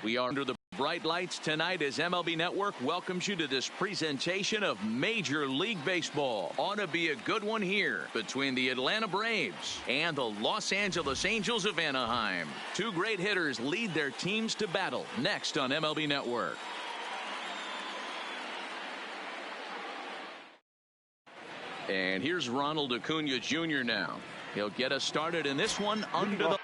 We are under the bright lights tonight as MLB Network welcomes you to this presentation of Major League Baseball. Ought to be a good one here between the Atlanta Braves and the Los Angeles Angels of Anaheim. Two great hitters lead their teams to battle next on MLB Network. And here's Ronald Acuna Jr. now. He'll get us started in this one under the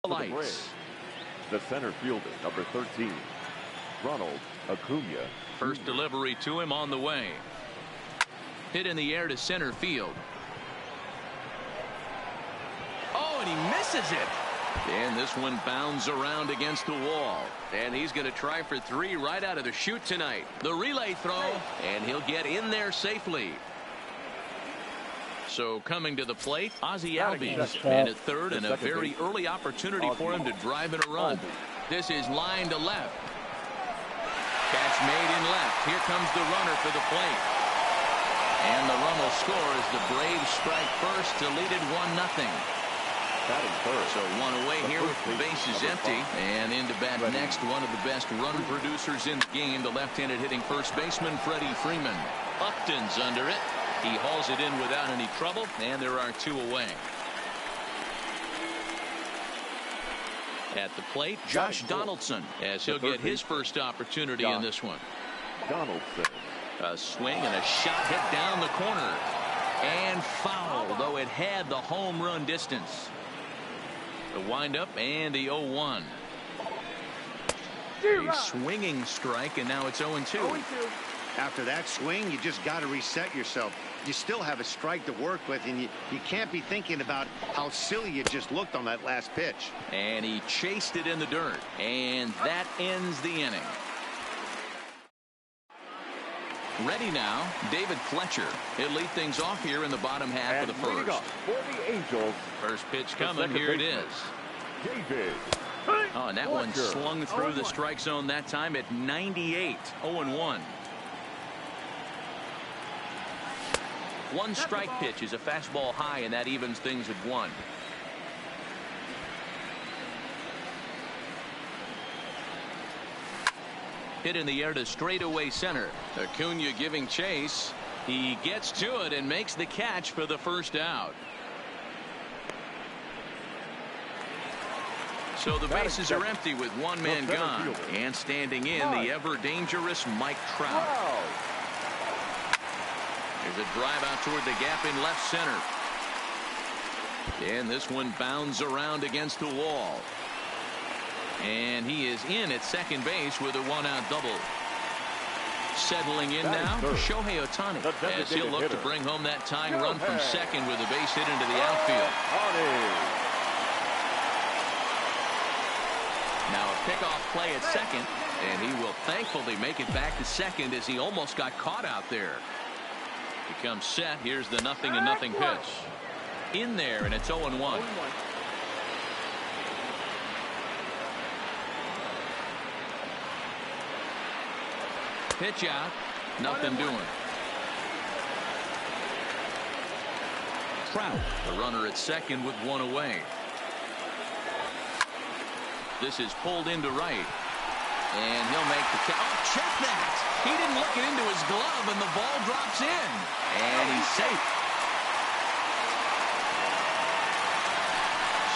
lights. The center fielder, number 13, Ronald Acuna. First delivery to him on the way. Hit in the air to center field. Oh, and he misses it. And this one bounds around against the wall. And he's going to try for 3 right out of the chute tonight. The relay throw, and he'll get in there safely. So coming to the plate, Ozzie Albies, and at third, and a very early opportunity for him to drive in a run. This is line to left. Catch made in left. Here comes the runner for the plate. And the run will score as the Braves strike first to lead it 1-0. So one away here with the bases empty. And in to bat next, one of the best run producers in the game, the left-handed hitting first baseman, Freddie Freeman. Upton's under it. He hauls it in without any trouble, and there are 2 away. At the plate, Josh Donaldson, as he'll get his first opportunity in this one. Donaldson. A swing and a shot hit down the corner. And foul, though it had the home run distance. The windup and the 0-1. A swinging strike, and now it's 0-2. After that swing, you just got to reset yourself. You still have a strike to work with, and you can't be thinking about how silly you just looked on that last pitch. And he chased it in the dirt, and that ends the inning. Ready now, David Fletcher. He'll lead things off here in the bottom half of the first. For the Angels, first pitch coming, here it is. David. Oh, and that one slung through the strike zone that time at 98, 0-1. One strike pitch is a fastball high, and that evens things at 1. Hit in the air to straightaway center. Acuna giving chase. He gets to it and makes the catch for the first out. So the bases are empty with 1 man gone. And standing in, the ever-dangerous Mike Trout. There's a drive out toward the gap in left center. And this one bounds around against the wall. And he is in at second base with a 1-out double. Settling in now, Shohei Ohtani, as he'll look to bring home that tying run from second with a base hit into the outfield. Now a pickoff play at second, and he will thankfully make it back to second as he almost got caught out there. He comes set. Here's the 0-0 pitch. In there, and it's 0-1. Pitch out. Nothing doing. Trout, the runner at second with 1 away. This is pulled into right. And he'll make the catch. Oh, check that. He didn't look it into his glove, and the ball drops in. And he's safe.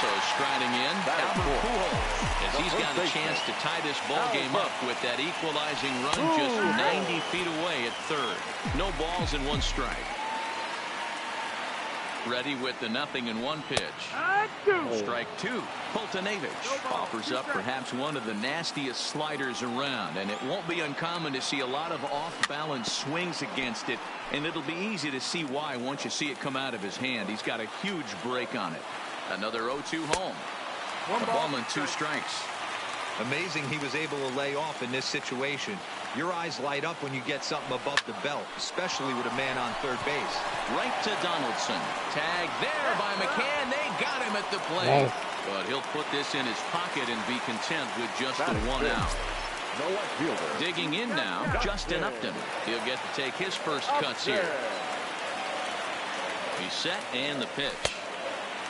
So striding in, Albert Pujols, as he's got a chance to tie this ball game up with that equalizing run just 90 feet away at third. No balls and 1 strike. Ready with the 0-1 pitch. Strike two. Poltonevich offers up perhaps one of the nastiest sliders around, and it won't be uncommon to see a lot of off-balance swings against it, and it'll be easy to see why once you see it come out of his hand. He's got a huge break on it. Another 0-2 home. A ball and 2 strikes. Amazing he was able to lay off in this situation. Your eyes light up when you get something above the belt, especially with a man on third base. Right to Donaldson. Tag there by McCann. They got him at the plate. But he'll put this in his pocket and be content with just the 1 out. The left fielder. Digging in now, Justin Upton. He'll get to take his first cuts here. He's set and the pitch.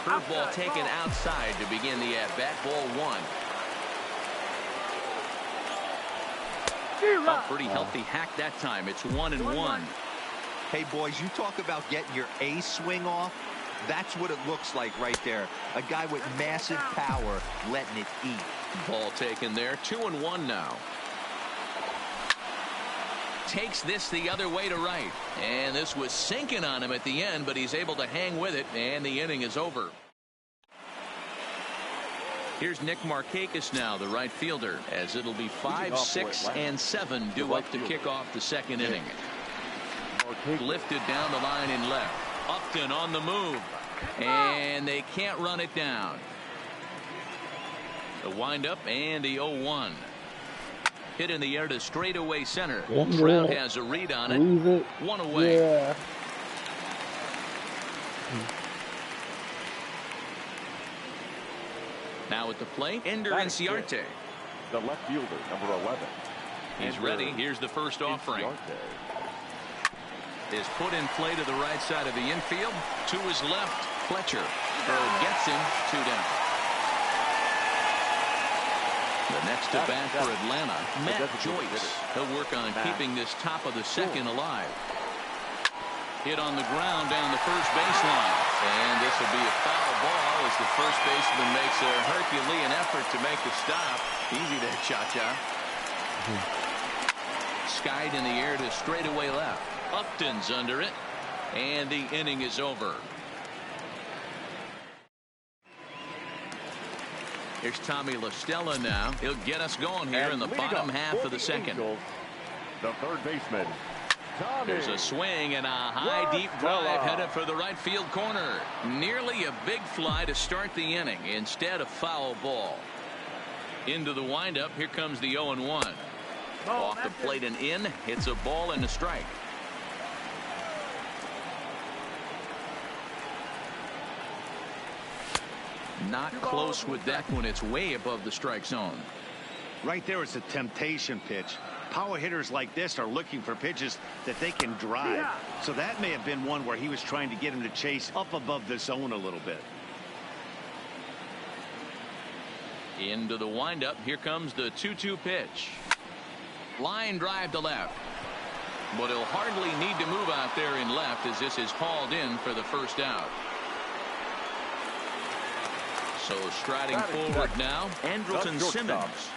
Curveball taken outside to begin the at-bat. Ball 1. A pretty healthy hack that time. It's 1-1. Hey, boys, you talk about getting your A swing off. That's what it looks like right there. A guy with massive power letting it eat. Ball taken there. 2-1 now. Takes this the other way to right. And this was sinking on him at the end, but he's able to hang with it, and the inning is over. Here's Nick Markakis now, the right fielder, as it'll be 5, 6, and 7 due up to kick off the second inning. Lifted down the line in left. Upton on the move, and they can't run it down. The windup and the 0-1. Hit in the air to straightaway center. Trout has a read on it. 1 away. Yeah. Now at the plate, Ender Inciarte. The left fielder, number 11. He's ready. Here's the first offering. Is put in play to the right side of the infield. To his left, Fletcher. Gets him 2 down. The next to bat for Atlanta, Matt Joyce. He'll work on keeping this top of the second alive. Hit on the ground down the first baseline. And this will be a foul ball as the first baseman makes a Herculean effort to make the stop. Easy there, Cha-Cha. Skied in the air to straightaway left. Upton's under it. And the inning is over. Here's Tommy La Stella now. He'll get us going here in the bottom half of the second. The third baseman. There's a swing and a high deep drive headed for the right field corner. Nearly a big fly to start the inning. Instead, a foul ball. Into the windup. Here comes the 0-1. Off the plate and in. Hits a ball and a strike. Not close with that one. It's way above the strike zone. Right there, it's a temptation pitch. Power hitters like this are looking for pitches that they can drive. So that may have been one where he was trying to get him to chase up above the zone a little bit. Into the windup. Here comes the 2-2 pitch. Line drive to left. But he'll hardly need to move out there in left as this is hauled in for the first out. So striding forward now, Andrelton Simmons.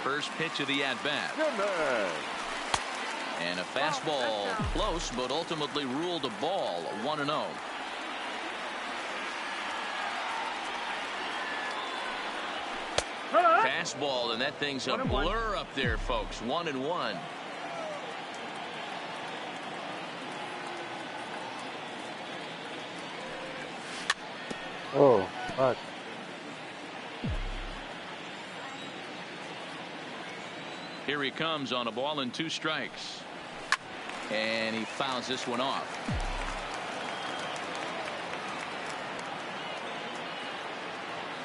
First pitch of the at-bat. And a fastball close, but ultimately ruled a ball. 1-0. Fastball, and that thing's a blur up there, folks. 1-1. Oh, fuck. Here he comes on a ball and 2 strikes. And he fouls this one off.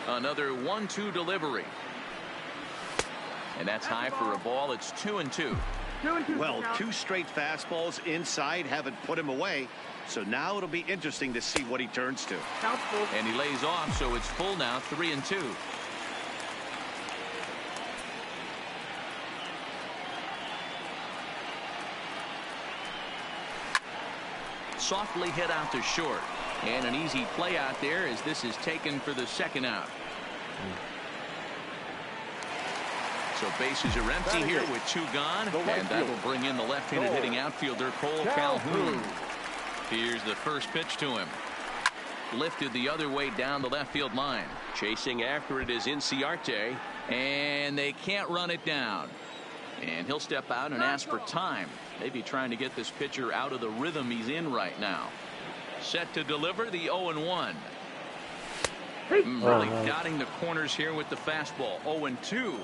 Another 1-2 delivery. And that's high for a ball. It's 2-2. Well, 2 straight fastballs inside haven't put him away. So now it'll be interesting to see what he turns to. And he lays off, so it's full now, 3-2. Softly hit out to short. And an easy play out there as this is taken for the second out. So bases are empty here with 2 gone. And that will bring in the left-handed hitting outfielder Cole Calhoun. Here's the first pitch to him. Lifted the other way down the left field line. Chasing after it is Inciarte. And they can't run it down. And he'll step out and ask for time. Maybe trying to get this pitcher out of the rhythm he's in right now. Set to deliver the 0-1. Really dotting the corners here with the fastball. 0-2.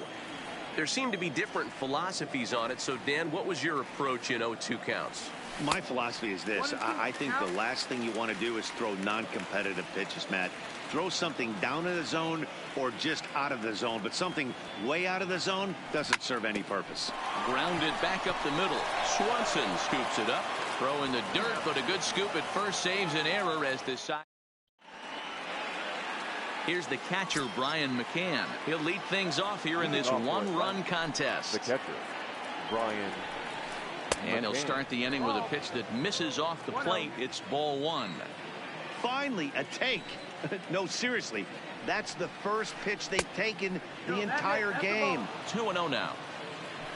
There seem to be different philosophies on it. So, Dan, what was your approach in 0-2 counts? My philosophy is this. I think the last thing you want to do is throw non-competitive pitches, Matt. Throw something down in the zone or just out of the zone, but something way out of the zone doesn't serve any purpose. Grounded back up the middle. Swanson scoops it up. Throw in the dirt, but a good scoop at first saves an error as the side. Here's the catcher, Brian McCann. He'll lead things off here in this one-run contest. The catcher, Brian. And he'll start the inning with a pitch that misses off the plate. It's ball one. Finally, a take. No, seriously. That's the first pitch they've taken the entire game. 2-0 now.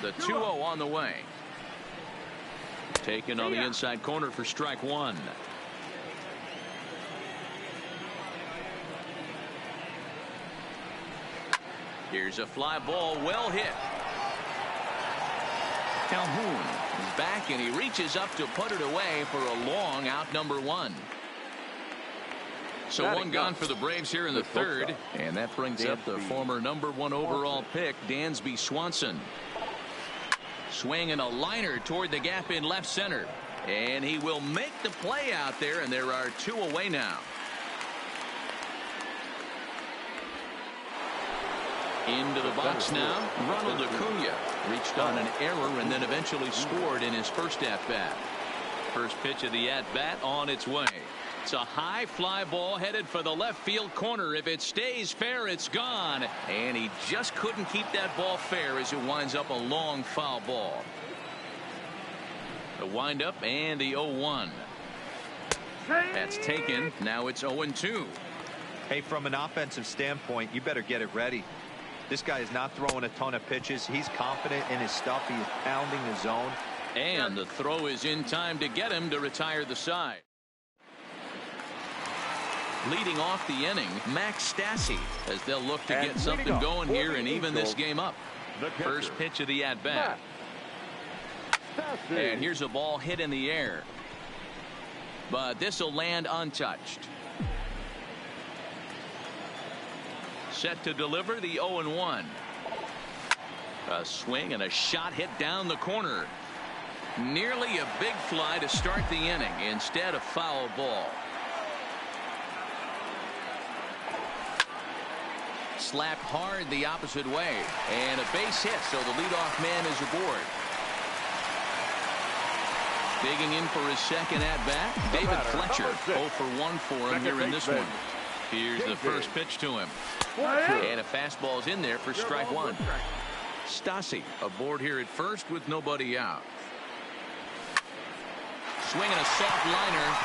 The 2-0 on the way. Taken on the inside corner for strike one. Here's a fly ball, well hit. Calhoun is back and he reaches up to put it away for a long out, number one. So one gone for the Braves here in the third, and that brings up the former number one overall pick, Dansby Swanson. Swinging a liner toward the gap in left center, and he will make the play out there, and there are two away now. Into the box now, Ronald Acuna reached on an error and then eventually scored in his first at-bat. First pitch of the at-bat on its way. It's a high fly ball headed for the left field corner. If it stays fair, it's gone. And he just couldn't keep that ball fair as it winds up a long foul ball. The windup and the 0-1. That's taken. Now it's 0-2. Hey, from an offensive standpoint, you better get it ready. This guy is not throwing a ton of pitches. He's confident in his stuff. He's pounding the zone. And the throw is in time to get him to retire the side. Leading off the inning, Max Stassi, as they'll look to get something going here and even this game up. First pitch of the at-bat. And here's a ball hit in the air. But this will land untouched. Set to deliver the 0-1. A swing and a shot hit down the corner. Nearly a big fly to start the inning. Instead, a foul ball. Slapped hard the opposite way. And a base hit, so the leadoff man is aboard. Digging in for his second at-bat, David Fletcher. 0 for 1 for him here in this one. Here's the first pitch to him. And a fastball's in there for strike one. Stassi aboard here at first with nobody out. Swinging a soft liner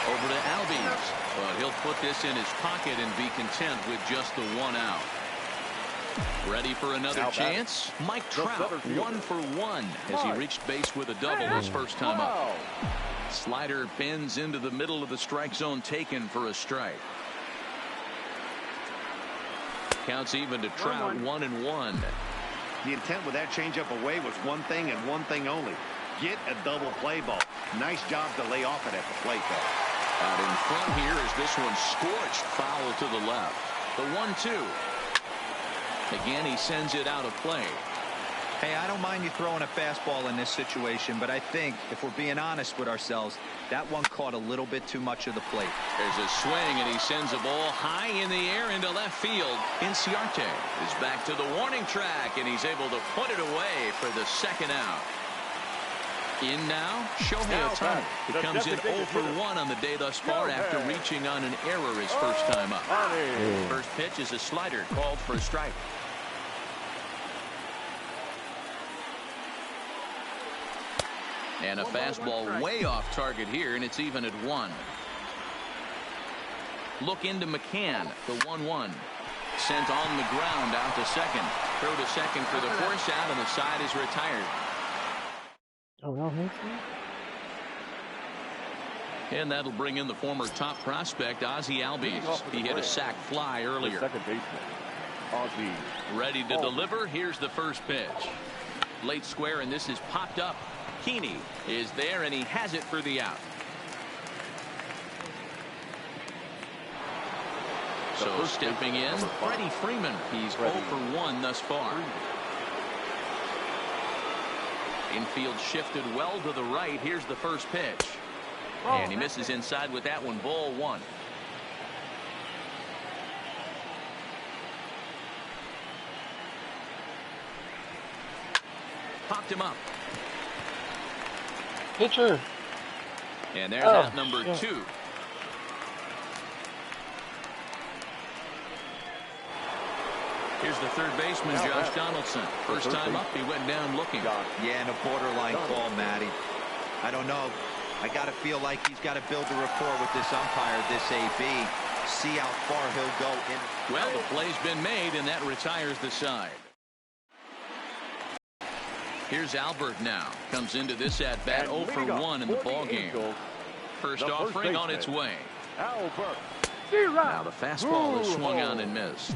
over to Albies. But he'll put this in his pocket and be content with just the one out. Ready for another chance? Mike Trout, 1 for 1 as he reached base with a double his first time up. Slider bends into the middle of the strike zone, taken for a strike. Counts even to Trout, 1-1. The intent with that changeup away was one thing and one thing only. Get a double play ball. Nice job to lay off it at the plate, though. Out in front here as this one scorched foul to the left. The 1-2. Again, he sends it out of play. Hey, I don't mind you throwing a fastball in this situation, but I think if we're being honest with ourselves, that one caught a little bit too much of the plate. There's a swing, and he sends a ball high in the air into left field. Inciarte is back to the warning track, and he's able to put it away for the second out. In now, Shohei Ohtani, who comes in 0 for 1 on the day thus far after reaching on an error his first time up. First pitch is a slider called for a strike. And a fastball way off target here, and it's even at 1. Look into McCann, the 1-1. Sent on the ground out to second. Throw to second for the force out, and the side is retired. Oh, no, And that'll bring in the former top prospect, Ozzie Albies. He hit a sac fly earlier. Second baseman, Ozzie. Ready to deliver. Here's the first pitch. Late square, and this is popped up. Keeney is there, and he has it for the out. So stepping in, Freddie Freeman. He's 0 for 1 thus far. Infield shifted well to the right. Here's the first pitch. And he misses inside with that one. Ball 1. Popped him up. Pitcher. And there's out number 2. Here's the third baseman, Josh Donaldson. First time up, he went down looking. Yeah, and a borderline call, Matty. I don't know. I got to feel like he's got to build a rapport with this umpire, this AB. See how far he'll go. Well, the play's been made, and that retires the side. Here's Albert now. Comes into this at-bat 0 for 1 in the ballgame. First offering on its way. Albert. Now the fastball is swung on and missed.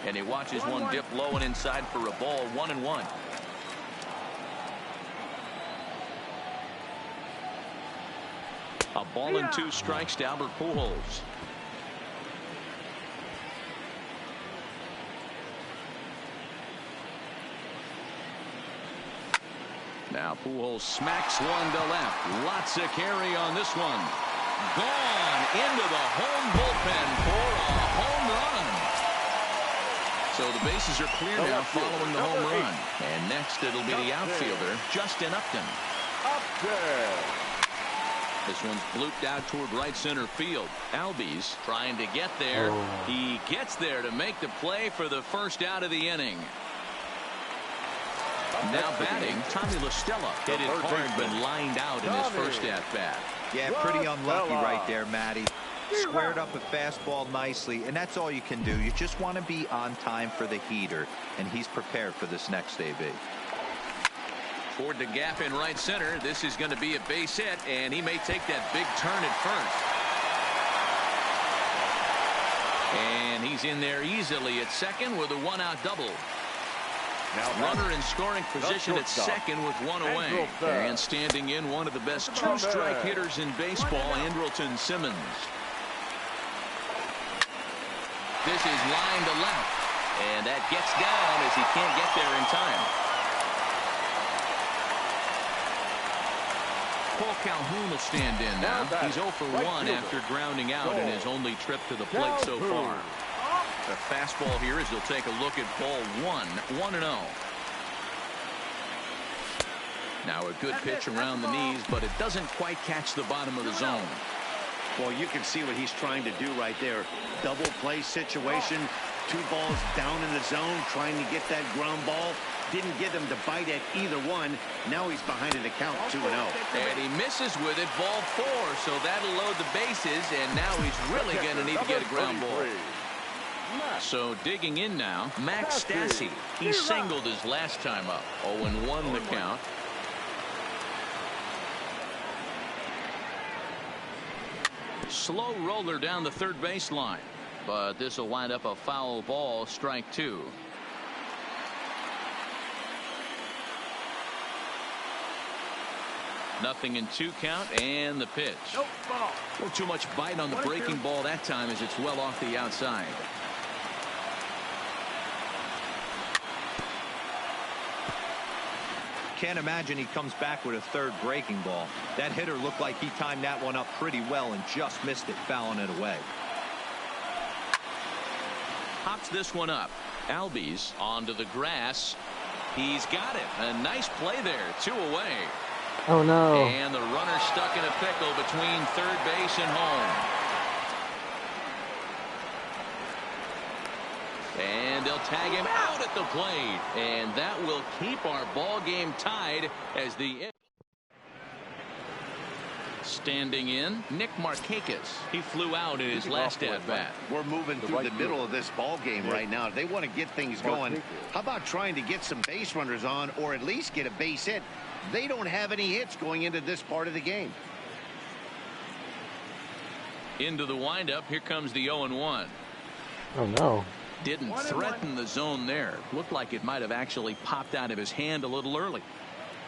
And he watches one dip low and inside for a ball. 1-1. A ball and 2 strikes to Albert Pujols. Now Pujols smacks one to left. Lots of carry on this one. Gone into the home bullpen for a home run. So the bases are clear now following the home run. And next it'll be the outfielder, Justin Upton. This one's blooped out toward right center field. Albies trying to get there. He gets there to make the play for the first out of the inning. Now batting, Tommy La Stella. Hit it hard but lined out in his first at-bat. Yeah, pretty unlucky right there, Matty. Squared up a fastball nicely, and that's all you can do. You just want to be on time for the heater, and he's prepared for this next AB. Toward the gap in right center. This is going to be a base hit, and he may take that big turn at first. And he's in there easily at second with a 1-out double. Now runner in scoring position at second with 1 away. And standing in, one of the best 2-strike hitters in baseball, Andrelton Simmons. This is line to left, and that gets down as he can't get there in time. Paul Calhoun will stand in now. He's 0 for 1 after grounding out in his only trip to the plate so far. The fastball here as he'll take a look at ball 1, 1-0. Now a good pitch around the knees, but it doesn't quite catch the bottom of the zone. Well, you can see what he's trying to do right there. Double play situation. 2 balls down in the zone, trying to get that ground ball. Didn't get him to bite at either one. Now he's behind in the count, 2-0. And he misses with it, ball 4. So that'll load the bases, and now he's really going to need to get a ground ball. So digging in now, Max Stassi. He singled his last time up. 0-1 the count. Slow roller down the third baseline, but this will wind up a foul ball, strike 2. Nothing in 2 count, and the pitch. Well, too much bite on the breaking ball that time as it's well off the outside. Can't imagine he comes back with a third breaking ball. That hitter looked like he timed that one up pretty well and just missed it, fouling it away. Pops this one up. Albies onto the grass. He's got it. A nice play there. 2 away. Oh, no. And the runner stuck in a pickle between third base and home. And they'll tag him out at the plate. And that will keep our ball game tied as the Standing in, Nick Markakis. He flew out in his last at-bat. We're moving through the middle of this ball game right now. If they want to get things going, how about trying to get some base runners on or at least get a base hit? They don't have any hits going into this part of the game. Into the windup. Here comes the 0-1. Oh, no. Didn't threaten the zone there. Looked like it might have actually popped out of his hand a little early.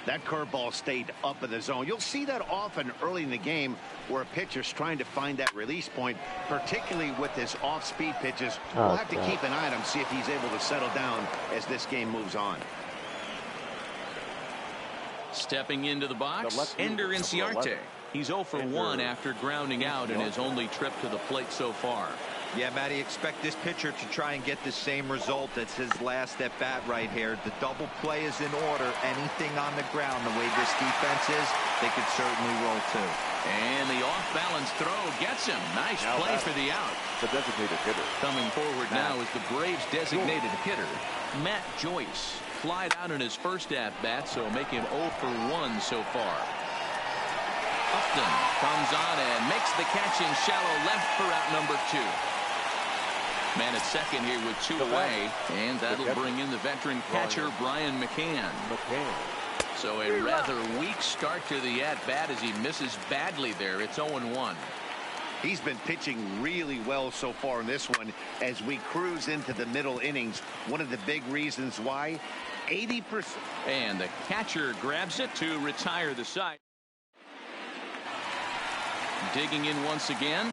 That curveball stayed up in the zone. You'll see that often early in the game where a pitcher's trying to find that release point, particularly with his off-speed pitches. We'll have to keep an eye on him, see if he's able to settle down as this game moves on. Stepping into the box, Ender Inciarte. He's 0 for 1 after grounding out in his only trip to the plate so far. Yeah, Matty, expect this pitcher to try and get the same result as his last at bat right here. The double play is in order. Anything on the ground, the way this defense is, they could certainly roll too. And the off-balance throw gets him. Nice play for the out. The designated hitter. Coming forward now is the Braves' designated hitter, Matt Joyce. Flied out in his first at-bat, so make him 0 for 1 so far. Upton comes on and makes the catch in shallow left for out number 2. Man at second here with 2 away, and that'll bring in the veteran catcher Brian McCann. So a rather weak start to the at-bat as he misses badly there. It's 0-1. He's been pitching really well so far in this one as we cruise into the middle innings. One of the big reasons why, 80%. And the catcher grabs it to retire the side. Digging in once again.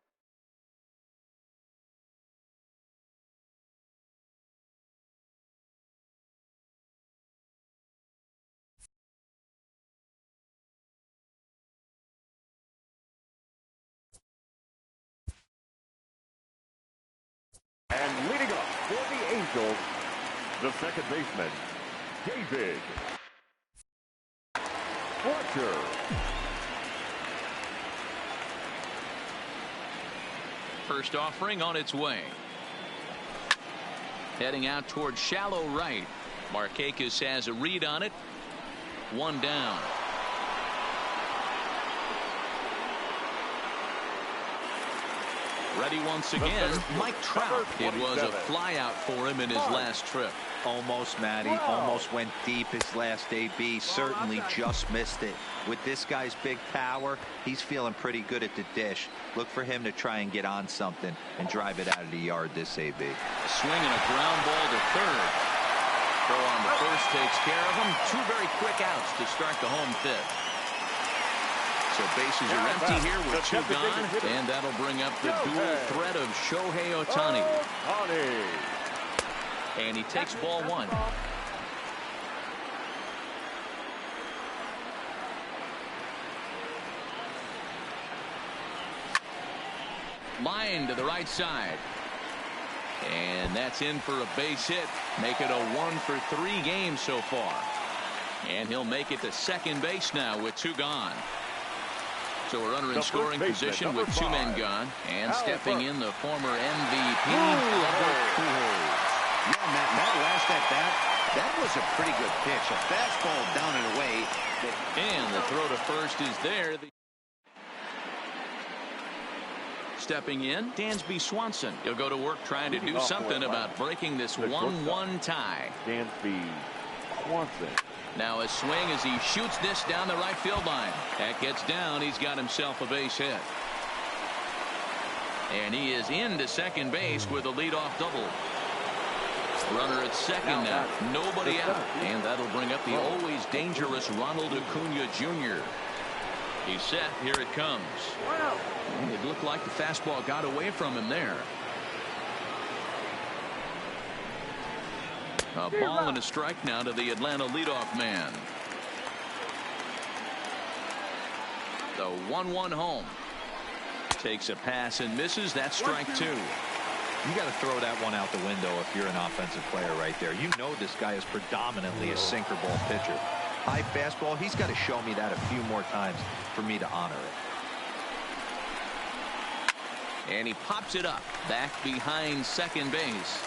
And leading up for the Angels, the second baseman, David Fletcher. First offering on its way. Heading out towards shallow right. Markakis has a read on it. 1 down. Ready once again, Mike Trout. It was a fly out for him in his last trip. Almost, Matty. Almost went deep his last AB. Certainly just missed it. With this guy's big power, he's feeling pretty good at the dish. Look for him to try and get on something and drive it out of the yard this AB. A swing and a ground ball to third. Throw on the first takes care of him. 2 very quick outs to start the home fifth. So bases are empty here with 2 gone, and that'll bring up the dual threat of Shohei Ohtani. And he takes ball 1. Line to the right side. And that's in for a base hit. Make it a 1 for 3 games so far. And he'll make it to second base now with 2 gone. So a runner in scoring position with 2 men gone. And stepping in the former MVP, Albert Pujols. Yeah, Matt, that last at bat, that was a pretty good pitch. A fastball down and away. And the throw to first is there. Stepping in, Dansby Swanson. He'll go to work trying to do something about breaking this 1-1 tie. Dansby Swanson. Now a swing as he shoots this down the right field line. That gets down. He's got himself a base hit. And he is into second base with a leadoff double. Runner at second now. Nobody out. And that'll bring up the always dangerous Ronald Acuna Jr. He's set. Here it comes. And it looked like the fastball got away from him there. A ball and a strike now to the Atlanta leadoff man. The 1-1 home. Takes a pass and misses. That's strike 2. You got to throw that one out the window if you're an offensive player right there. You know this guy is predominantly a sinker ball pitcher. High fastball, he's got to show me that a few more times for me to honor it. And he pops it up back behind second base.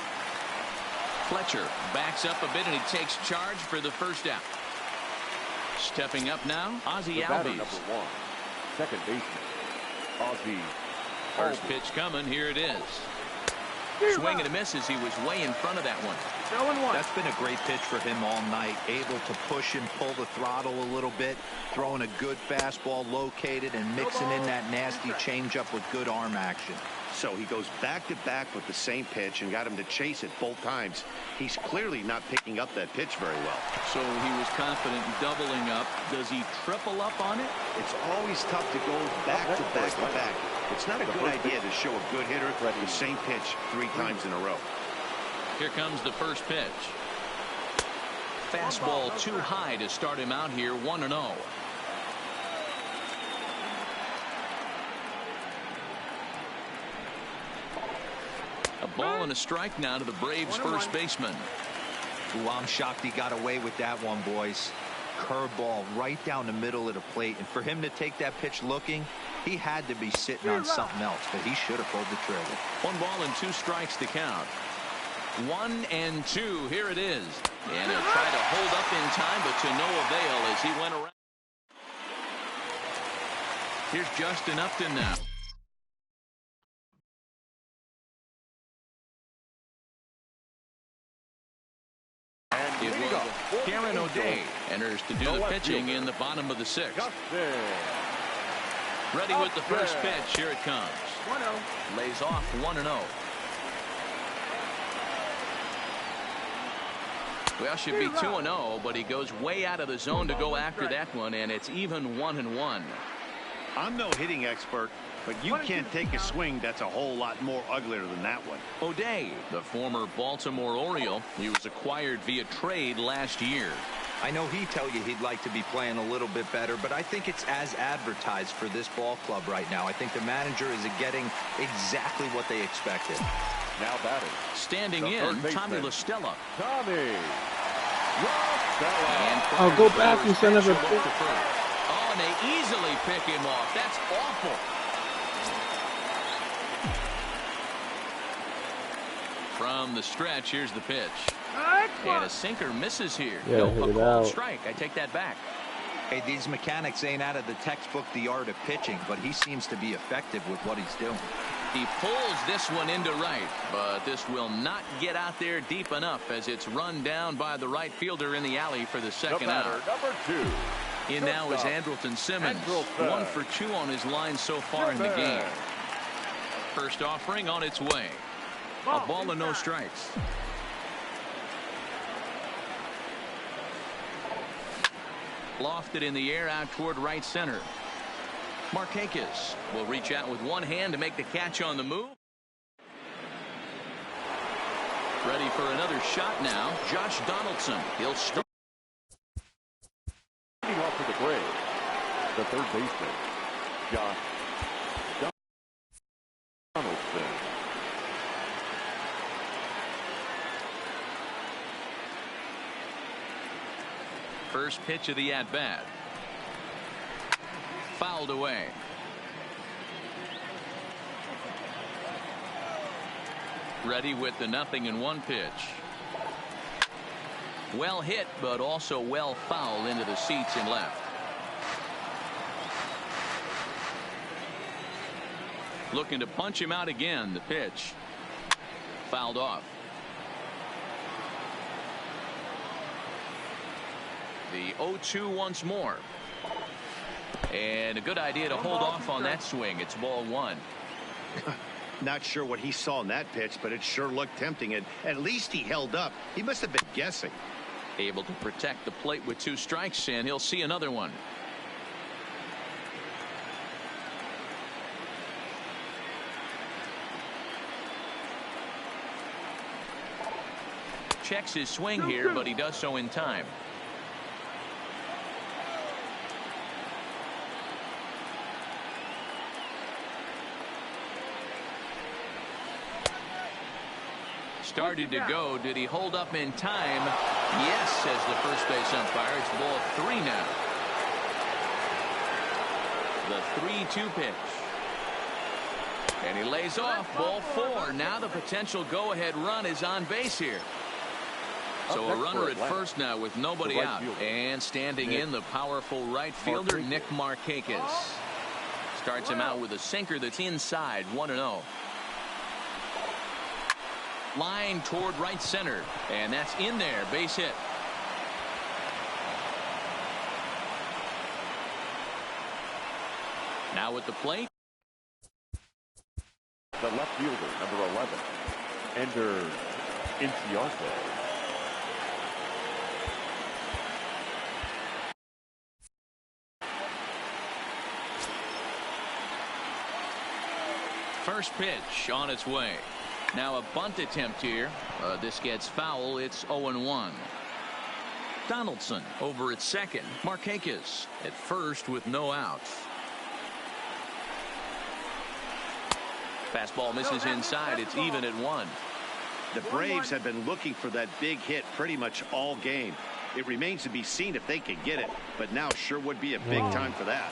Fletcher backs up a bit and he takes charge for the first out. Stepping up now, Ozzie Albies. second baseman, Ozzie. First pitch coming. Here it is. Swing and a miss as he was way in front of that one. That's been a great pitch for him all night. Able to push and pull the throttle a little bit, throwing a good fastball located and mixing in that nasty changeup with good arm action. So he goes back-to-back with the same pitch and got him to chase it both times. He's clearly not picking up that pitch very well. So he was confident in doubling up. Does he triple up on it? It's always tough to go back-to-back-to-back. It's not a good idea to show a good hitter the same pitch 3 times in a row. Here comes the first pitch. Fastball too high to start him out here, 1-0. A ball and a strike now to the Braves' first baseman. Ooh, I'm shocked he got away with that one, boys. Curveball right down the middle of the plate, and for him to take that pitch looking, he had to be sitting on something else, but he should have pulled the trigger. 1 ball and 2 strikes to count. 1-2. Here it is, and he'll try to hold up in time, but to no avail as he went around. Here's Justin Upton now. It was Karen O'Day enters to do the pitching in the bottom of the 6th. Ready with the first pitch. Here it comes. 1-0. Lays off 1-0. Well, should be 2-0, but he goes way out of the zone to go after that one, and it's even 1-1. I'm no hitting expert, but you can't take a swing that's a whole lot more uglier than that one. O'Day, the former Baltimore Oriole, he was acquired via trade last year. I know he'd tell you he'd like to be playing a little bit better, but I think it's as advertised for this ball club right now. I think the manager is getting exactly what they expected. Now batting. Standing in, Tommy La Stella. Tommy. Oh, go back, you son of a bitch. Oh, and they easily pick him off. That's awful. From the stretch, here's the pitch. And a sinker misses here. Yeah, no, hit it a out. strike. I take that back. Hey, these mechanics ain't out of the textbook The Art of Pitching, but he seems to be effective with what he's doing. He pulls this one into right, but this will not get out there deep enough as it's run down by the right fielder in the alley for the second out. Number 2. In now is Andrelton Simmons. 1 for 2 on his line so far in the game. First offering on its way. A ball and no strikes. Lofted in the air out toward right center. Markakis will reach out with one hand to make the catch on the move. Ready for another shot now. Josh Donaldson. He'll start. Leading off for the Braves, the third baseman, Josh Donaldson. First pitch of the at-bat. Fouled away. Ready with the 0-1 pitch. Well hit, but also well fouled into the seats and left. Looking to punch him out again. The pitch. Fouled off. The 0-2 once more. And a good idea to hold off on that swing. It's ball 1. Not sure what he saw in that pitch, but it sure looked tempting. And at least he held up. He must have been guessing. Able to protect the plate with 2 strikes, and he'll see another one. Checks his swing here, but he does so in time. Started to go. Did he hold up in time? Yes, says the first base umpire. It's ball 3 now. The 3-2 pitch. And he lays off. Ball 4. Now the potential go-ahead run is on base here. So a runner at first now with nobody out. And standing in, the powerful right fielder, Nick Markakis. Starts him out with a sinker that's inside, 1-0. Line toward right center, and that's in there, base hit. Now at the plate, the left fielder, number 11, Ender Inciarte. first pitch on its way. Now a bunt attempt here. This gets foul. It's 0-1. Donaldson over at second. Markakis at first with no outs. Fastball misses inside. It's even at 1. The Braves have been looking for that big hit pretty much all game. It remains to be seen if they can get it, but now sure would be a big time for that.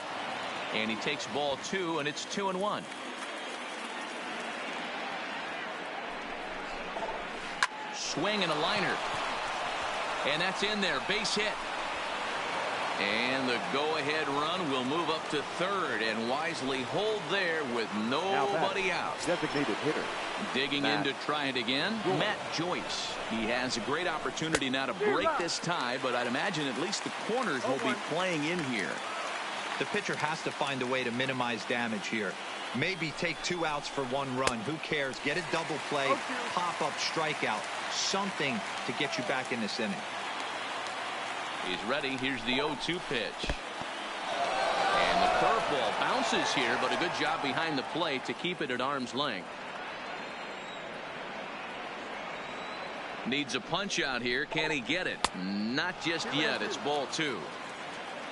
And he takes ball 2, and it's 2-1. Swing and a liner. And that's in there. Base hit. And the go-ahead run will move up to third and wisely hold there with nobody out. Designated hitter. Digging in to try it again, Matt Joyce. He has a great opportunity now to break this tie, but I'd imagine at least the corners will be playing in here. The pitcher has to find a way to minimize damage here. Maybe take 2 outs for 1 run. Who cares? Get a double play, pop-up strikeout, something to get you back in this inning. He's ready. Here's the 0-2 pitch. And the curveball bounces here, but a good job behind the plate to keep it at arm's length. Needs a punch out here. Can he get it? Not just yet. It's ball 2.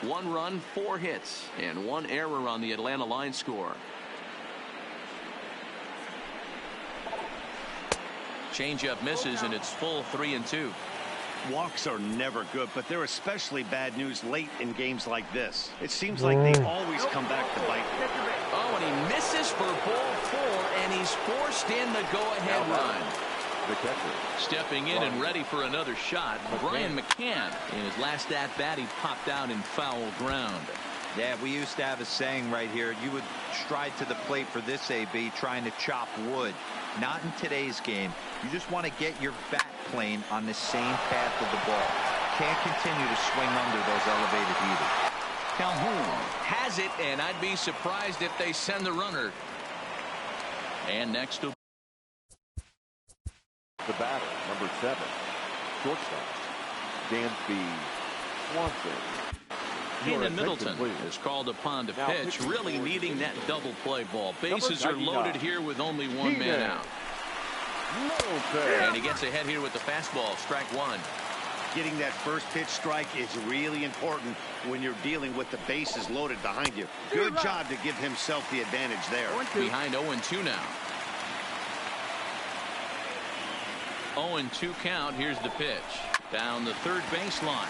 1 run, 4 hits, and 1 error on the Atlanta line score. Changeup misses, and it's full 3-2. Walks are never good, but they're especially bad news late in games like this. It seems like they always come back to bite. Oh, and he misses for ball 4, and he's forced in the go-ahead run. The catcher. Stepping in and ready for another shot, Brian McCann. In his last at-bat, he popped out in foul ground. Yeah, we used to have a saying right here. You would stride to the plate for this AB trying to chop wood. Not in today's game. You just want to get your bat plane on the same path of the ball. Can't continue to swing under those elevated heaters. Calhoun has it, and I'd be surprised if they send the runner. And next to the batter, number 7, shortstop, Dansby Swanson. Keenan Middleton is called upon to pitch, really needing that double play ball. Bases are loaded here with only 1 man out. And he gets ahead here with the fastball, strike 1. Getting that first pitch strike is really important when you're dealing with the bases loaded behind you. Good job to give himself the advantage there. Behind 0-2 now. 0-2 count. Here's the pitch. Down the third baseline.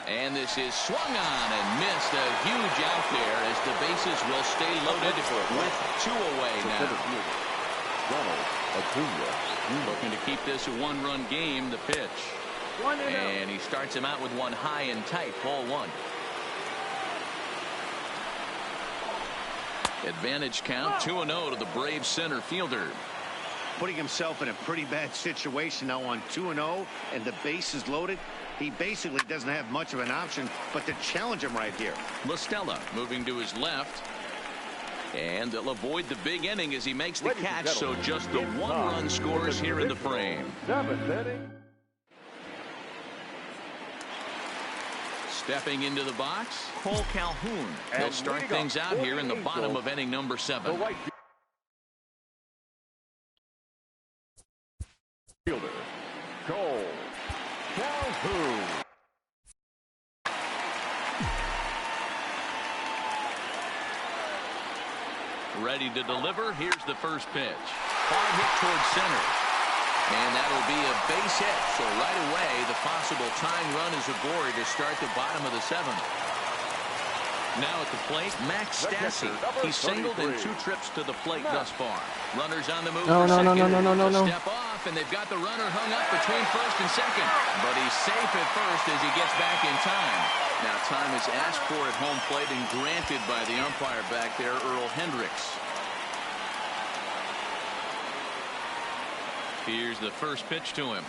And this is swung on and missed. A huge out there as the bases will stay loaded with 2 away now. Looking to keep this a 1-run game. The pitch. And he starts him out with 1 high and tight. Ball 1. Advantage count 2-0 to the Braves center fielder. Putting himself in a pretty bad situation now on 2-0 and the bases loaded. He basically doesn't have much of an option but to challenge him right here. La Stella moving to his left. And they'll avoid the big inning as he makes the catch. So just the 1-run scores here in the frame. 7th inning. Stepping into the box, Cole Calhoun. He'll start things out here in the bottom of inning number 7. Fielder Cole Calhoun. Ready to deliver. Here's the first pitch. Hard hit towards center. And that'll be a base hit. So right away, the possible tying run is aboard to start the bottom of the 7th. Now at the plate, Max Stassi. He's singled in 2 trips to the plate thus far. Runners on the move. No. Step off. off, and they've got the runner hung up between first and second. But he's safe at first as he gets back in time. Now time is asked for at home plate and granted by the umpire back there, Earl Hendricks. Here's the first pitch to him.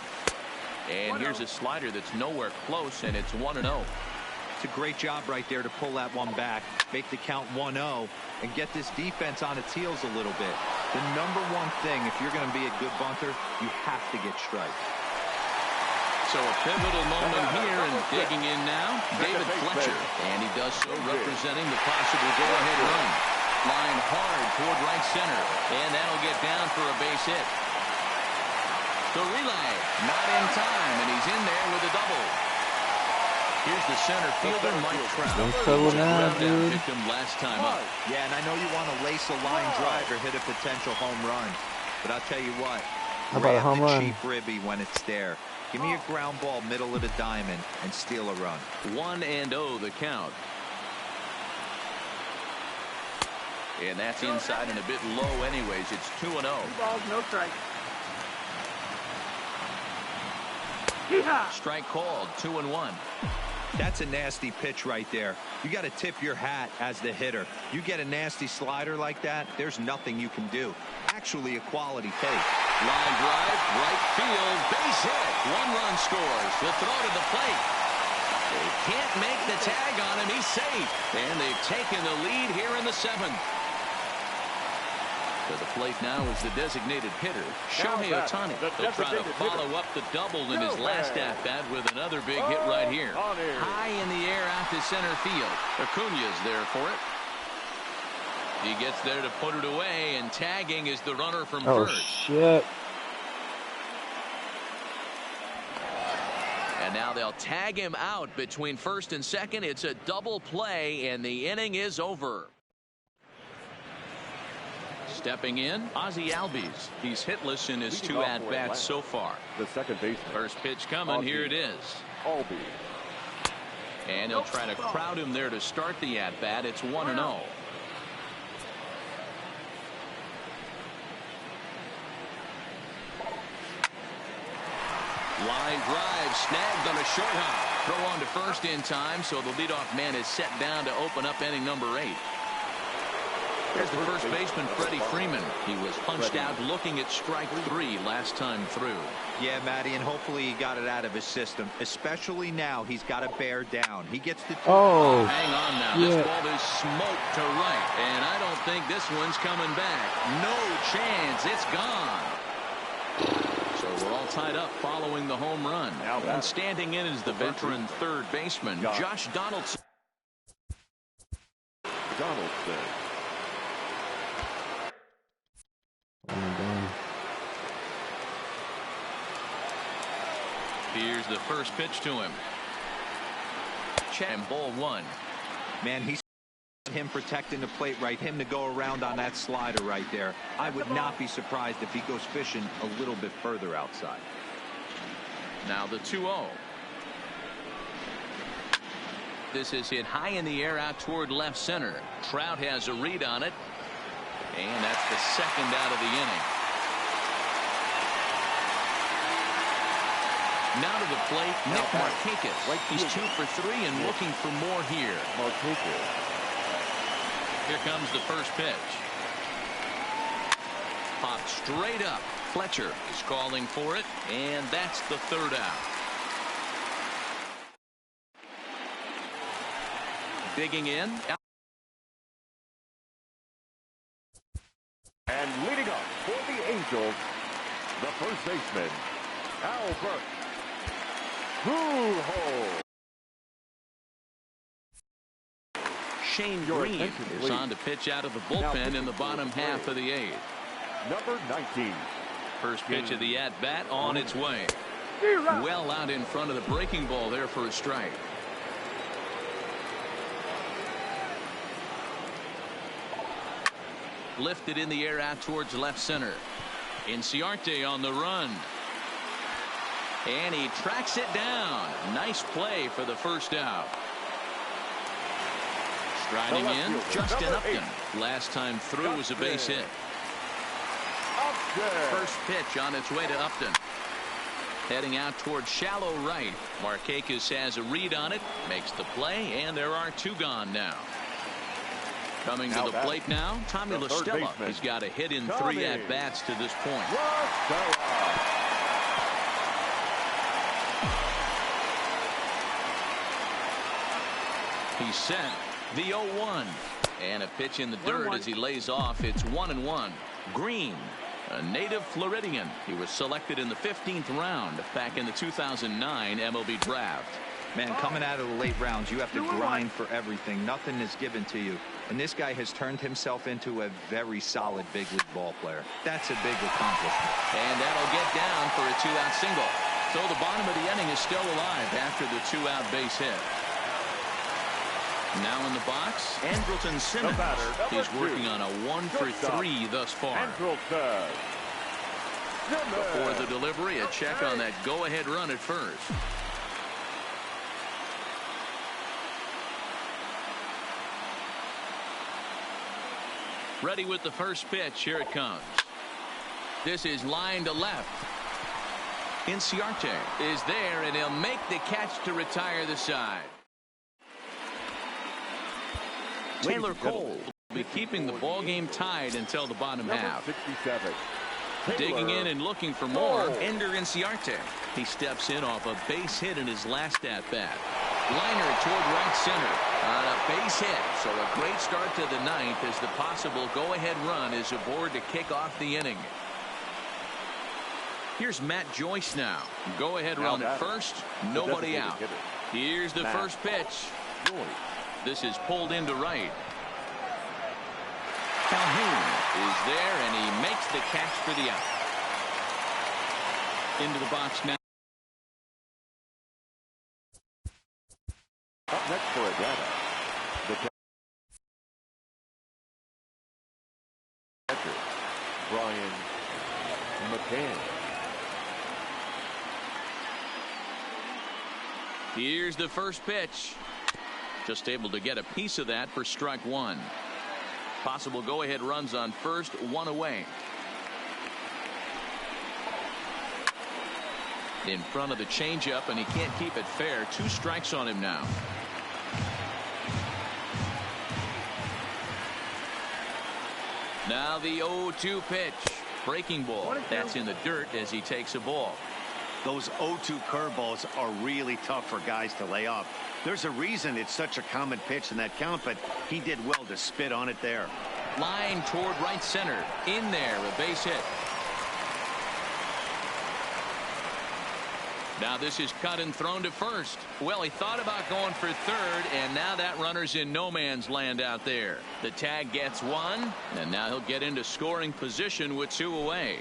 And here's a slider that's nowhere close, and it's 1-0. It's a great job right there to pull that one back, make the count 1-0, and get this defense on its heels a little bit. The number one thing, if you're going to be a good bunter, you have to get strikes. So a pivotal moment here, and digging in now, David Fletcher. And he does so representing the possible go-ahead run. Line hard toward right center, and that'll get down for a base hit. The relay, not in time, and he's in there with a double. Here's the center fielder, Mike Trout. Don't trouble now, dude. Victim last time up. Yeah, and I know you want to lace a line drive or hit a potential home run, but I'll tell you what. How about a home run? Cheap ribby when it's there. Give me a ground ball middle of the diamond and steal a run. 1-0 the count. And that's inside and a bit low anyways. It's 2-0. 2 balls, no strike. Strike called, 2-1. That's a nasty pitch right there. You got to tip your hat as the hitter. You get a nasty slider like that, there's nothing you can do. Actually a quality take. Line drive, right field, base hit. 1 run scores. The throw to the plate. They can't make the tag on him. He's safe. And they've taken the lead here in the 7th. To the plate now is the designated hitter, Shohei Ohtani. They'll try to follow up the double in his last at-bat with another big hit right here. High in the air out to center field. Acuña's there for it. He gets there to put it away, and tagging is the runner from first. Oh, shit. And now they'll tag him out between first and second. It's a double play, and the inning is over. Stepping in, Ozzie Albies. He's hitless in his 2 at-bats so far. The second baseman. First pitch coming. Here it is. Albies. And he'll try to crowd him there to start the at-bat. It's 1-0. Line drive snagged on a short hop. Throw on to first in time, so the leadoff man is set down to open up inning number 8. Here's the first baseman, Freddie Freeman. He was punched out looking at strike 3 last time through. Yeah, Matty, and hopefully he got it out of his system. Especially now, he's got to bear down. He gets the... Oh, hang on now. yeah. This ball is smoked to right, and I don't think this one's coming back. No chance. It's gone. So we're all tied up following the home run. And standing in is the veteran third baseman, Josh Donaldson. Here's the first pitch to him. And ball 1. Man, he's him protecting the plate right. Him to go around on that slider right there. I would not be surprised if he goes fishing a little bit further outside. Now the 2-0. This is hit high in the air out toward left center. Trout has a read on it. And that's the second out of the inning. Now to the plate, Nick Markakis. He's 2 for 3 and looking for more here. Here comes the first pitch. Popped straight up. Fletcher is calling for it, and that's the third out. Digging in. And leading up for the Angels, the first baseman, Albert Pujols. Shane Green is on to pitch out of the bullpen in the bottom half of the 8th. Number 19. First pitch of the at-bat on its way. Well out in front of the breaking ball there for a strike. Lifted in the air out towards left center. Inciarte on the run. And he tracks it down. Nice play for the first out. Striding in, Justin Upton. Last time through was a base hit. First pitch on its way to Upton. Heading out towards shallow right. Markakis has a read on it, makes the play, and there are 2 gone now. Coming to the plate now, Tommy La Stella. He's got a hit in 3 at-bats to this point. He's set. The 0-1. And a pitch in the dirt as he lays off. It's 1-1. Green, a native Floridian. He was selected in the 15th round back in the 2009 MLB draft. Man, coming out of the late rounds, you have to grind for everything. Nothing is given to you. And this guy has turned himself into a very solid big league ball player. That's a big accomplishment. And that'll get down for a 2-out single. So the bottom of the inning is still alive after the 2-out base hit. Now in the box, Andrelton Simmons. He's working on a 1-for-3 thus far. Before the delivery, a check on that go-ahead run at first. Ready with the first pitch. Here it comes. This is line to left. Inciarte is there, and he'll make the catch to retire the side. Taylor Cole will be keeping the ball game tied until the bottom half. 67. Digging in and looking for more. Ender Inciarte. He steps in off a base hit in his last at-bat. Liner toward right center on a base hit. So a great start to the 9th as the possible go-ahead run is aboard to kick off the inning. Here's Matt Joyce now. Go-ahead run at first. Nobody out. Here's the first pitch. This is pulled into right. Calhoun is there, and he makes the catch for the out. Into the box now. Up next for Atlanta, the catcher, Brian McCann. Here's the first pitch. Just able to get a piece of that for strike 1. Possible go-ahead runs on first, 1 away. In front of the changeup, and he can't keep it fair. 2 strikes on him now. Now the 0-2 pitch. Breaking ball. That's in the dirt as he takes a ball. Those 0-2 curveballs are really tough for guys to lay off. There's a reason it's such a common pitch in that count, but he did well to spit on it there. Line toward right center. In there, a base hit. Now this is cut and thrown to first. Well, he thought about going for third, and now that runner's in no man's land out there. The tag gets 1, and now he'll get into scoring position with 2 away.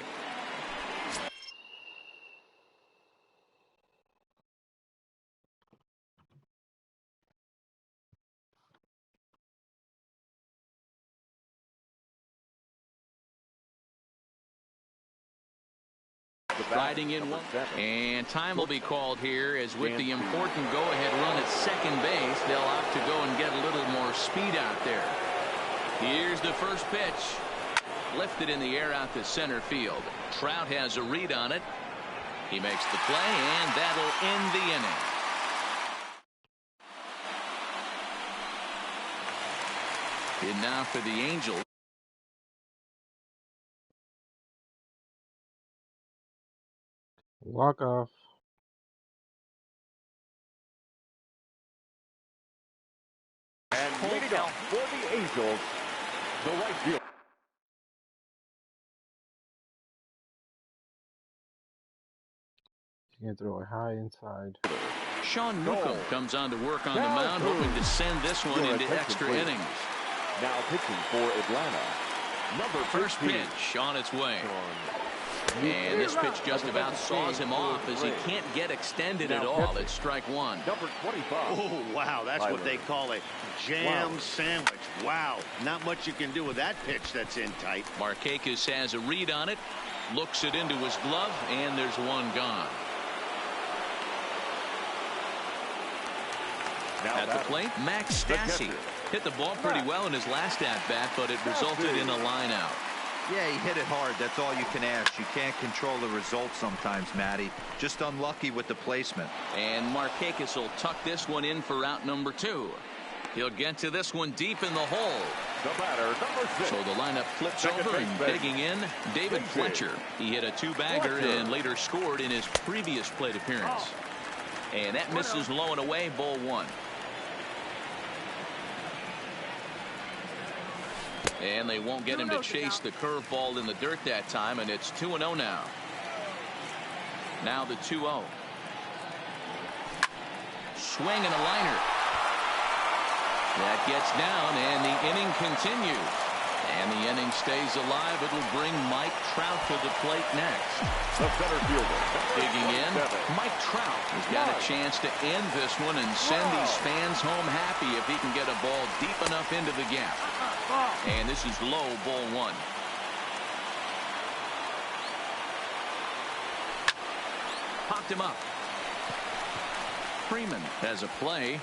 Riding in 1, and time will be called here as with the important go-ahead run at second base, they'll opt to go and get a little more speed out there. Here's the first pitch. Lifted in the air out to center field. Trout has a read on it. He makes the play, and that'll end the inning. And now for the Angels. Walk off. And leading off for the Angels, the right field. You can throw it high inside. Sean Newcomb comes on to work on the mound, hoping to send this one into extra innings. Now pitching for Atlanta, number First pitch on its way. And this pitch just about saws him off as he can't get extended at all. It's strike 1. Number 25. Oh, wow. That's what they call a jam sandwich. Wow. Not much you can do with that pitch that's in tight. Markakis has a read on it. Looks it into his glove, and there's 1 gone. At the plate, Max Stassi hit the ball pretty well in his last at-bat, but it resulted in a line out. Yeah, he hit it hard. That's all you can ask. You can't control the result sometimes, Matty. Just unlucky with the placement. And Markakis will tuck this one in for out number 2. He'll get to this one deep in the hole. The batter, number 6. So the lineup flips over and digging in, David Fletcher. He hit a 2-bagger and later scored in his previous plate appearance. And that misses low and away, ball 1. And they won't get him to chase the curveball in the dirt that time, and it's 2-0 now. Now the 2-0. Swing and a liner. That gets down, and the inning continues. And the inning stays alive. It'll bring Mike Trout to the plate next. The center fielder. Digging in, Mike Trout has got a chance to end this one and send these fans home happy if he can get a ball deep enough into the gap. And this is low, ball 1. Popped him up. Freeman has a play.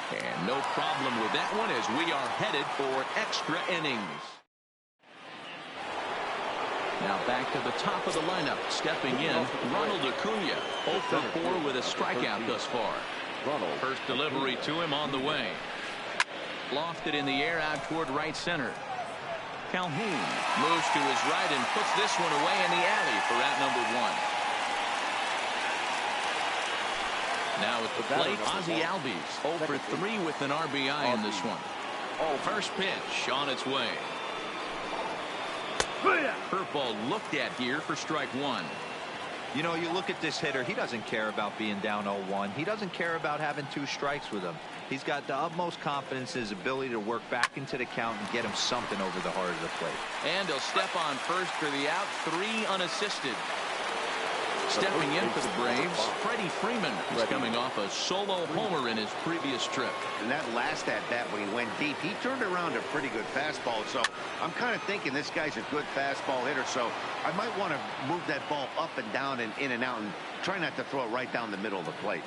And no problem with that one as we are headed for extra innings. Now back to the top of the lineup. Stepping in, Ronald Acuna. 0 for 4 with a strikeout thus far. First delivery to him on the way. Lofted in the air out toward right center. Calhoun moves to his right and puts this one away in the alley for out number 1. Now at the plate, Ozzie Albies 0 for 3 with an RBI in this one. First pitch on its way. Curveball looked at here for strike 1. You know, you look at this hitter, he doesn't care about being down 0-1. He doesn't care about having 2 strikes with him. He's got the utmost confidence in his ability to work back into the count and get him something over the heart of the plate. And he'll step on first for the out, 3 unassisted. Stepping in for the Braves, Freddie Freeman is coming off a solo homer in his previous trip. And that last at-bat when he went deep, he turned around a pretty good fastball. So I'm kind of thinking this guy's a good fastball hitter. So I might want to move that ball up and down and in and out and try not to throw it right down the middle of the plate.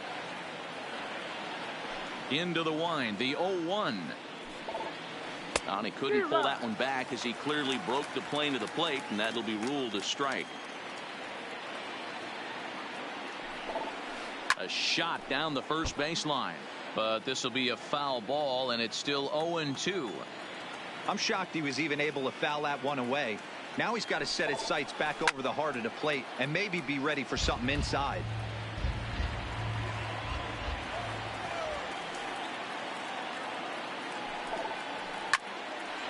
Into the wind, the 0-1. And he couldn't pull that one back as he clearly broke the plane of the plate, and that'll be ruled a strike. A shot down the first baseline, but this will be a foul ball, and it's still 0-2. I'm shocked he was even able to foul that one away. Now he's got to set his sights back over the heart of the plate and maybe be ready for something inside.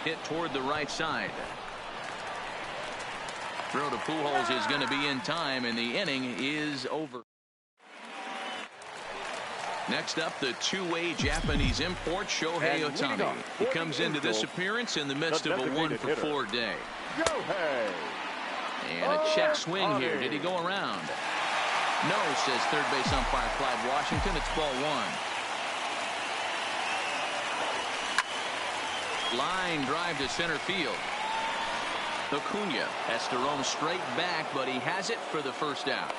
Hit toward the right side. Throw to Pujols is going to be in time, and the inning is over. Next up, the two-way Japanese import, Shohei Ohtani. He comes into this appearance in the midst of a 1-for-4 day. And a check swing here. Did he go around? No, says third base umpire Clyde Washington. It's ball 1. Line drive to center field. Acuna has to roam straight back, but he has it for the first out.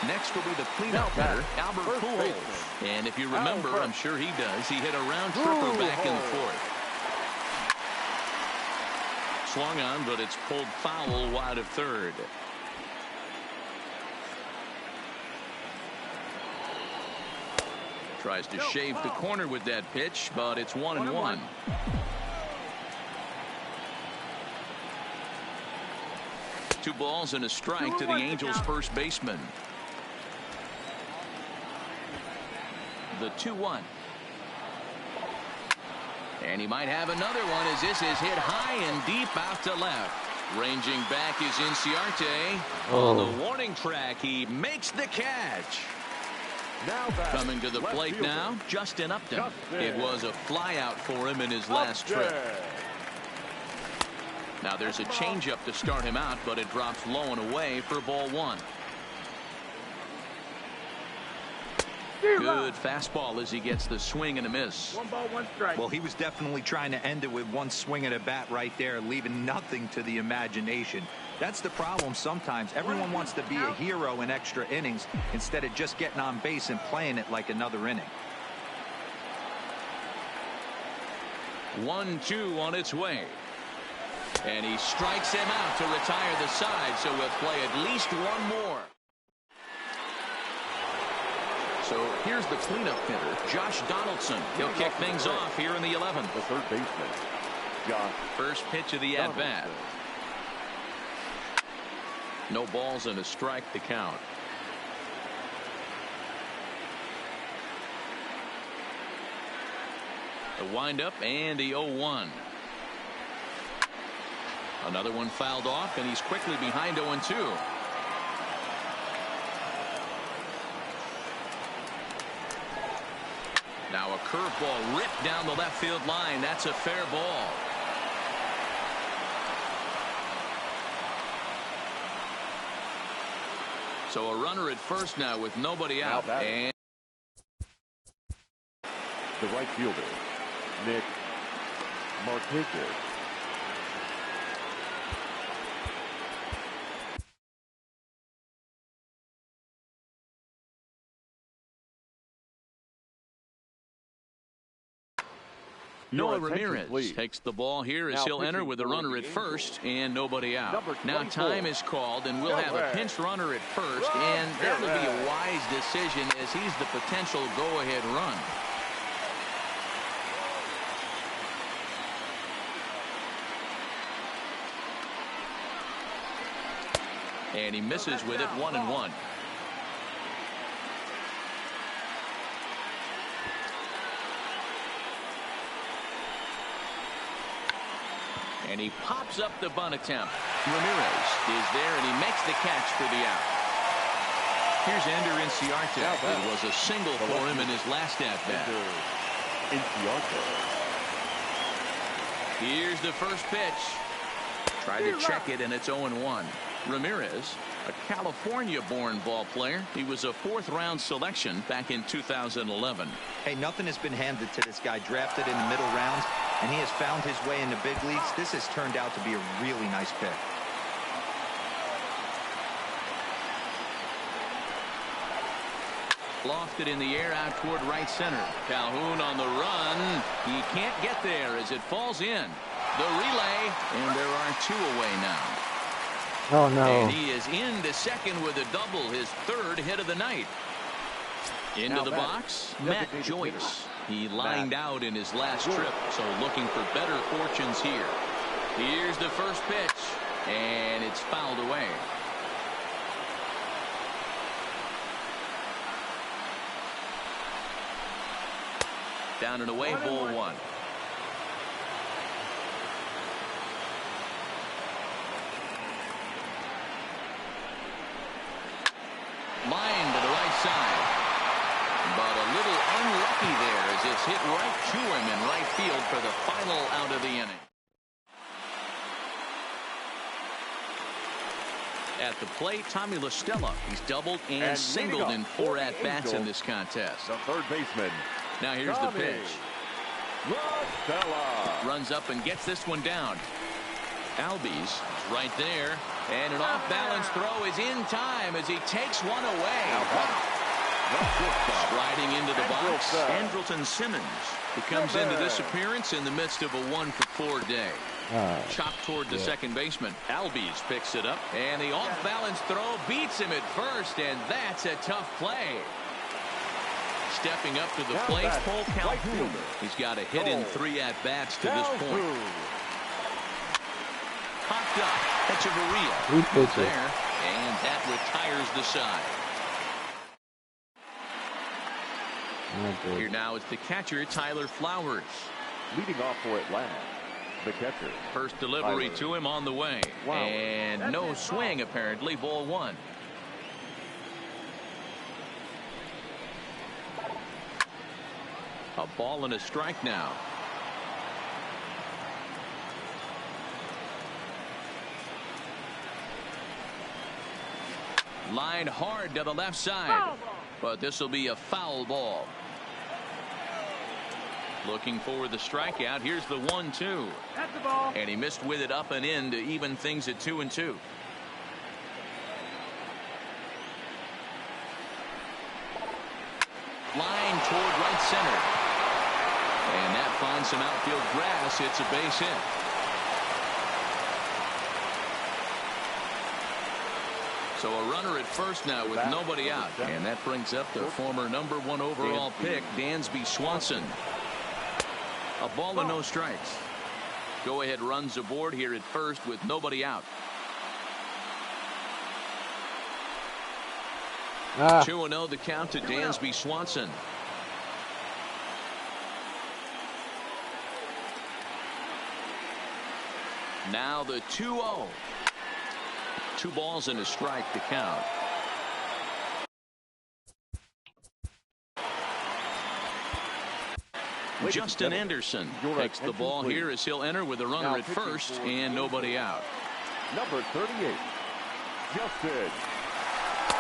Next will be the cleanup hitter, Albert Pujols. And if you remember, I'm sure he does, he hit a round tripper back in the fourth. Swung on, but it's pulled foul wide of third. Tries to shave the corner with that pitch, but it's 1-1. Two balls and a strike to the Angels' first baseman. The 2-1. And he might have another one as this is hit high and deep out to left. Ranging back is Inciarte. On the warning track, he makes the catch. Coming to the plate now, Justin Upton. It was a flyout for him in his last trip. Now there's a changeup to start him out, but it drops low and away for ball 1. Good fastball as he gets the swing and a miss. 1 ball, 1 strike. Well, he was definitely trying to end it with one swing at a bat right there, leaving nothing to the imagination. That's the problem sometimes. Everyone wants to be a hero in extra innings instead of just getting on base and playing it like another inning. 1-2 on its way. And he strikes him out to retire the side, so we'll play at least one more. So here's the cleanup hitter, Josh Donaldson. He'll kick things off here in the 11th. The third baseman, Josh. First pitch of the at-bat. No balls and a strike to count. The windup and the 0-1. Another one fouled off, and he's quickly behind 0-2. Now a curveball ripped down the left field line. That's a fair ball. So a runner at first now with nobody out. And the right fielder, Nick Martinez. Noah Ramirez takes the ball here as he'll enter with a runner at first and nobody out. Now time is called, and we'll have a pinch runner at first, and that would be a wise decision as he's the potential go-ahead run. And he misses with it, 1-1. And he pops up the bunt attempt. Ramirez is there, and he makes the catch for the out. Here's Ender Inciarte. It was a single for him in his last at-bat. Here's the first pitch. Tried to check it, and it's 0-1. Ramirez, a California-born ball player. He was a fourth-round selection back in 2011. Hey, nothing has been handed to this guy. Drafted in the middle rounds, and he has found his way in the big leagues. This has turned out to be a really nice pick. Lofted in the air out toward right center. Calhoun on the run. He can't get there as it falls in. The relay, and there are two away now. Oh, no. And he is into second with a double, his third hit of the night. Into the box, Matt Joyce. He lined out in his last trip, so looking for better fortunes here. Here's the first pitch, and it's fouled away. Down and away, ball one. Line to the right side. But a little unlucky there as it's hit right to him in right field for the final out of the inning. At the plate, Tommy La Stella. He's doubled and singled in 4 at-bats in this contest. The third baseman. Now here's the pitch. Runs up and gets this one down. Albies right there. And an off-balance throw is in time as he takes one away. Striding into the box, Andrelton Simmons. He comes into this appearance in the midst of a 1-for-4 day. Chopped toward the second baseman. Albies picks it up, and the off-balance throw beats him at first, and that's a tough play. Stepping up to the plate, Cole Calhoun. He's got a hit in 3 at-bats to this point. Popped up. Echeverria there, and that retires the side. Here now is the catcher, Tyler Flowers. Leading off for Atlanta, the catcher. First delivery to him on the way. And no swing, apparently, ball one. A ball and a strike now. Lined hard to the left side. But this will be a foul ball. Looking for the strikeout. Here's the 1-2. That's the ball. And he missed with it up and in to even things at 2-2. Line toward right center. And that finds some outfield grass. It's a base hit. So a runner at first now with nobody out. And that brings up the former #1 overall pick, Dansby Swanson. A ball and no strikes. Go ahead runs aboard here at first with nobody out. 2-0 the count to Dansby Swanson. Now the 2-0. 2 balls and a strike to count. Justin Anderson takes the ball here as he'll enter with a runner at first and nobody out. Number 38, Justin.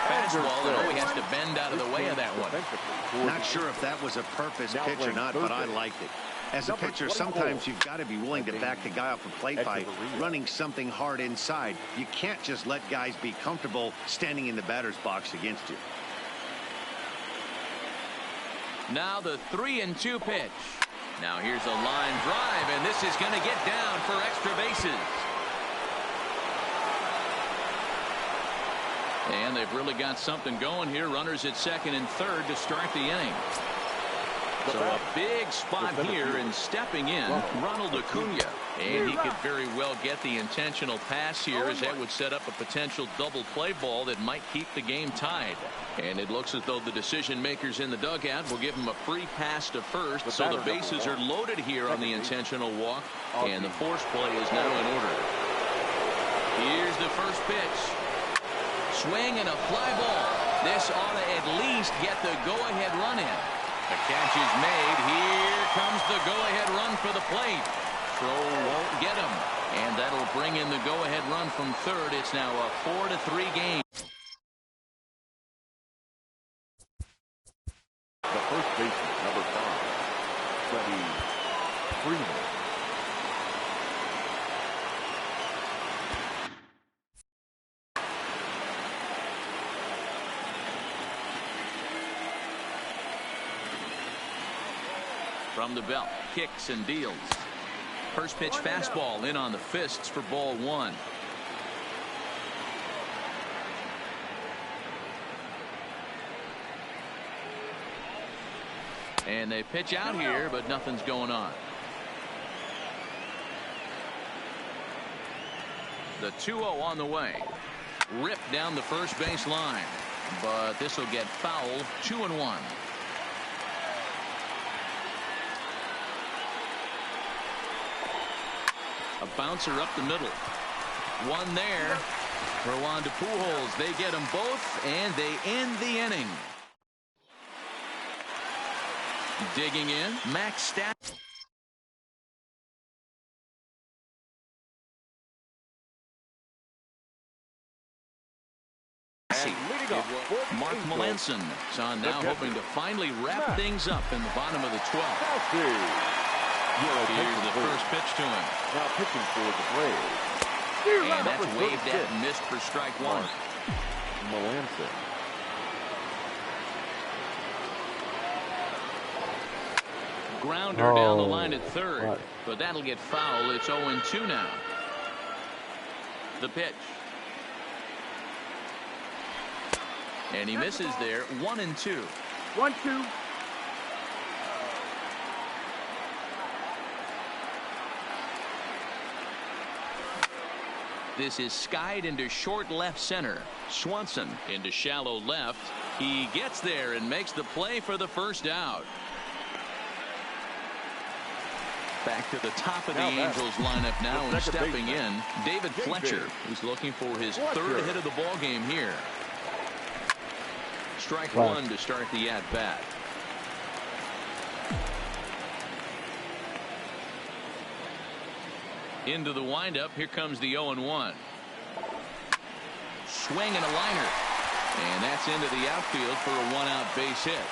Fastball, and he has to bend out of the way of that one. Not sure if that was a purpose pitch or not, but I liked it. As a pitcher, sometimes you've got to be willing to back the guy off the plate by running something hard inside. You can't just let guys be comfortable standing in the batter's box against you. Now the 3-2 pitch. Now here's a line drive, and this is going to get down for extra bases. And they've really got something going here. Runners at second and third to start the inning. So a big spot here, and stepping in, Ronald Acuna. And he could very well get the intentional pass here, as that would set up a potential double play ball that might keep the game tied. And it looks as though the decision makers in the dugout will give him a free pass to first. So the bases are loaded here on the intentional walk, and the force play is now in order. Here's the first pitch. Swing and a fly ball. This ought to at least get the go-ahead run in. The catch is made. Here comes the go-ahead run for the plate. Throw won't get him. And that'll bring in the go-ahead run from third. It's now a 4-3 game. The first baseman, number 5, Freddie Freeman. From the belt, kicks and deals. First pitch fastball in on the fists for ball 1. And they pitch out here, but nothing's going on. The 2-0 on the way. Ripped down the first base line, but this will get foul. 2-1. A bouncer up the middle. One there for Wanda Pujols. They get them both, and they end the inning. Digging in, Max Stat. Mark Melanson is on now, hoping to finally wrap things up in the bottom of the 12th. Here's the first pitch to him. Now pitching for the Braves. And that's waved at and missed for strike 1. Melanson. Grounder down the line at third. But that'll get foul. It's 0-2 now. The pitch. And he misses there. 1-2. 1-2. This is skied into short left center. Swanson into shallow left. He gets there and makes the play for the first out. Back to the top of the Angels lineup now, and stepping in, David Fletcher, who's looking for his third hit of the ball game here. Strike 1 to start the at-bat. Into the windup. Here comes the 0-1. Swing and a liner. And that's into the outfield for a 1-out base hit.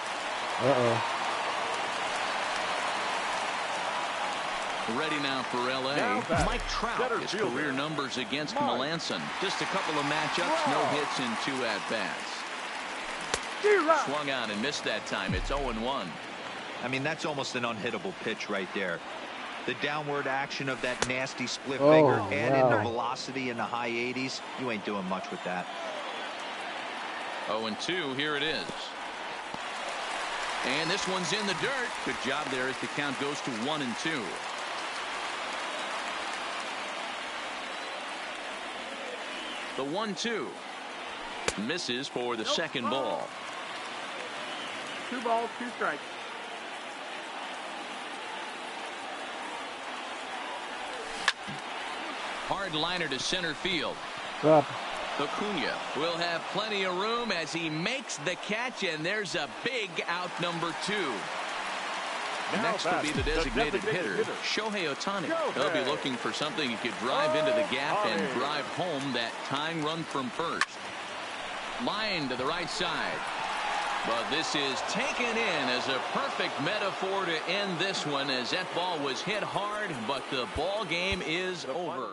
Ready now for L.A. Mike Trout, his career numbers against Melanson. Just a couple of matchups, no hits in 2 at-bats. Swung on and missed that time. It's 0-1. I mean, that's almost an unhittable pitch right there. The downward action of that nasty split Oh, finger, add in the wow. velocity in the high 80s, you ain't doing much with that. 0-2, here it is. And this one's in the dirt. Good job there as the count goes to 1-2. The 1-2 misses for the second ball. 2 balls, 2 strikes. Hard liner to center field. Up. Acuna will have plenty of room as he makes the catch, and there's a big out number 2. Next will be the designated hitter, Shohei Ohtani. They'll be looking for something he could drive into the gap and drive home that tying run from first. Line to the right side. But this is taken in as a perfect metaphor to end this one, as that ball was hit hard, but the ball game is over.